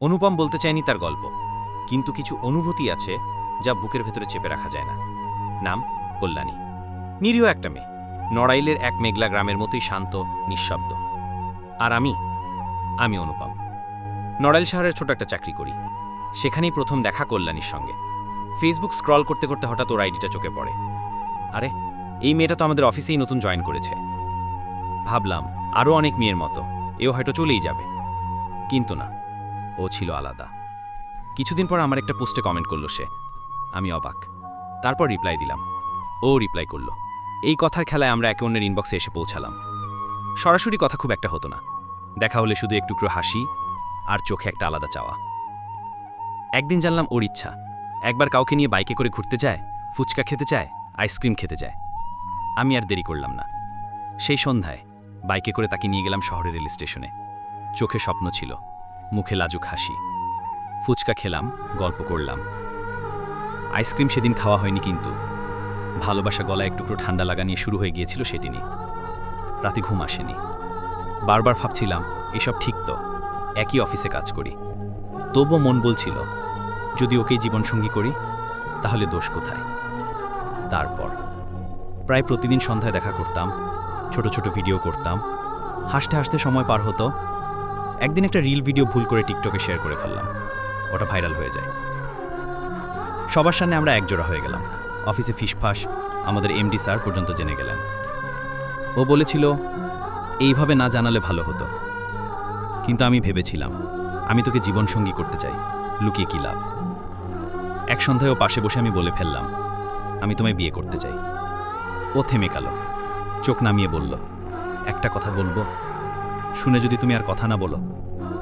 অনুপম বলতে চায়নি তার গল্প, কিন্তু কিছু অনুভূতি আছে যা বুকের ভেতরে চেপে রাখা যায় না। নাম কল্যাণী। নিরীহ একটা মেয়ে, নড়াইলের এক মেঘলা গ্রামের মতোই শান্ত, নিঃশব্দ। আর আমি অনুপম। নড়াইল শহরের ছোট একটা চাকরি করি। সেখানেই প্রথম দেখা কল্যাণীর সঙ্গে। ফেসবুক স্ক্রল করতে করতে হঠাৎ ওর আইডিটা চোখে পড়ে। আরে, এই মেয়েটা তো আমাদের অফিসেই নতুন জয়েন করেছে। ভাবলাম আরও অনেক মেয়ের মতো এও হয়তো চলেই যাবে, কিন্তু না, ও ছিল আলাদা। কিছুদিন পর আমার একটা পোস্টে কমেন্ট করলো সে। আমি অবাক। তারপর রিপ্লাই দিলাম, ও রিপ্লাই করলো। এই কথার খেলায় আমরা একে অন্যের ইনবক্সে এসে পৌঁছালাম। সরাসরি কথা খুব একটা হতো না, দেখা হলে শুধু একটুকরো হাসি আর চোখে একটা আলাদা চাওয়া। একদিন জানলাম ওর ইচ্ছা, একবার কাউকে নিয়ে বাইকে করে ঘুরতে যায়, ফুচকা খেতে চায়, আইসক্রিম খেতে যায়। আমি আর দেরি করলাম না। সেই সন্ধ্যায় বাইকে করে তাকে নিয়ে গেলাম শহরের রেল স্টেশনে। চোখে স্বপ্ন ছিল, মুখে লাজুক হাসি। ফুচকা খেলাম, গল্প করলাম। আইসক্রিম সেদিন খাওয়া হয়নি, কিন্তু ভালোবাসা গলায় একটুকরো ঠান্ডা লাগা নিয়ে শুরু হয়ে গিয়েছিল সেদিনই। রাতে ঘুম আসেনি। বারবার ভাবছিলাম এসব ঠিক তো, একই অফিসে কাজ করি। তবুও মন বলছিল যদি ওকেই জীবনসঙ্গী করি তাহলে দোষ কোথায়। তারপর প্রায় প্রতিদিন সন্ধ্যায় দেখা করতাম, ছোট ছোট ভিডিও করতাম, হাসতে হাসতে সময় পার হতো। একদিন একটা রিল ভিডিও ভুল করে টিকটকে শেয়ার করে ফেললাম। ওটা ভাইরাল হয়ে যায়। সবার সামনে আমরা একজোড়া হয়ে গেলাম। অফিসে ফিসফাস, আমাদের এমডি স্যার পর্যন্ত জেনে গেলেন। ও বলেছিল এইভাবে না জানালে ভালো হতো, কিন্তু আমি ভেবেছিলাম আমি তোকে জীবনসঙ্গী করতে চাই, লুকিয়ে কি লাভ। এক সন্ধ্যায় ও পাশে বসে আমি বলে ফেললাম আমি তোমায় বিয়ে করতে চাই। ও থেমে গেল, চোখ নামিয়ে বলল, একটা কথা বলবো? শুনে যদি তুমি আর কথা না বলো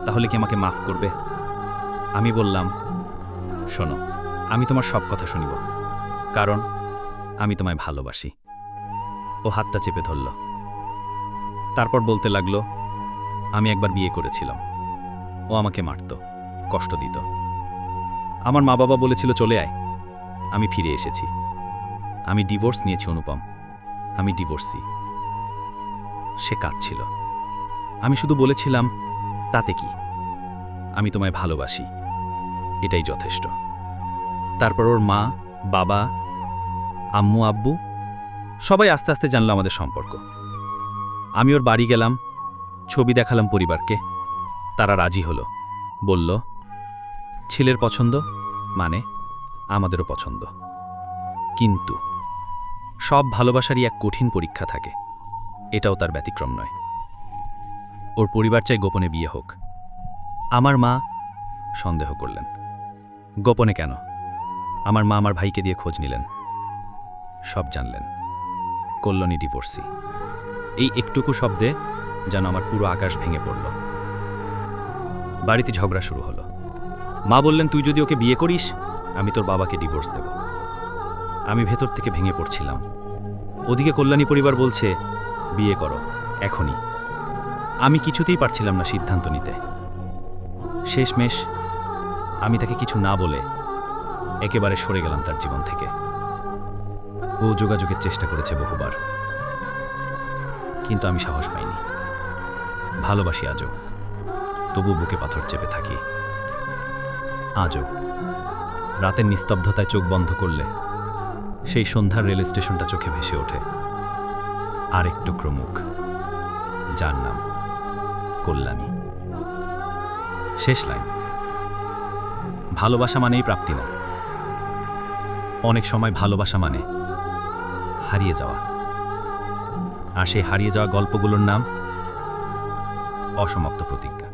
তাহলে কি আমাকে মাফ করবে? আমি বললাম, শোনো, আমি তোমার সব কথা শুনিব, কারণ আমি তোমায় ভালোবাসি। ও হাতটা চেপে ধরল। তারপর বলতে লাগলো, আমি একবার বিয়ে করেছিলাম। ও আমাকে মারত, কষ্ট দিত। আমার মা বাবা বলেছিল চলে আয়। আমি ফিরে এসেছি। আমি ডিভোর্স নিয়েছি অনুপম, আমি ডিভোর্সি। সে কাঁদছিল। আমি শুধু বলেছিলাম তাতে কি, আমি তোমায় ভালোবাসি, এটাই যথেষ্ট। তারপর ওর মা, বাবা, আম্মু, আব্বু সবাই আস্তে আস্তে জানলো আমাদের সম্পর্ক। আমি ওর বাড়ি গেলাম, ছবি দেখালাম পরিবারকে। তারা রাজি হলো, বলল ছেলের পছন্দ মানে আমাদেরও পছন্দ। কিন্তু সব ভালোবাসারই এক কঠিন পরীক্ষা থাকে, এটাও তার ব্যতিক্রম নয়। ওর পরিবার চাই গোপনে বিয়ে হোক। আমার মা সন্দেহ করলেন। গোপনে কেন? আমার মা আমার ভাইকে দিয়ে খোঁজ নিলেন, সব জানলেন কল্যাণী ডিভোর্সি। এই একটুকু শব্দে যেন আমার পুরো আকাশ ভেঙে পড়ল। বাড়িতে ঝগড়া শুরু হলো। মা বললেন, তুই যদি ওকে বিয়ে করিস আমি তোর বাবাকে ডিভোর্স দেব। আমি ভেতর থেকে ভেঙে পড়ছিলাম। ওদিকে কল্যাণী পরিবার বলছে বিয়ে করো এখনই। আমি কিছুতেই পারছিলাম না সিদ্ধান্ত নিতে। শেষমেশ আমি তাকে কিছু না বলে একেবারে সরে গেলাম তার জীবন থেকে। ও যোগাযোগের চেষ্টা করেছে বহুবার, কিন্তু আমি সাহস পাইনি। ভালোবাসি আজও, তবু বুকে পাথর চেপে থাকি। আজও রাতের নিস্তব্ধতায় চোখ বন্ধ করলে সেই সন্ধ্যার রেল স্টেশনটা চোখে ভেসে ওঠে। আর এক টুকরো মুখ, যার নাম কল্যাণী। শেষ লাইন, ভালোবাসা মানেই প্রাপ্তি না। অনেক সময় ভালোবাসা মানে হারিয়ে যাওয়া। আর সেই হারিয়ে যাওয়া গল্পগুলোর নাম অসমাপ্ত প্রতিজ্ঞা।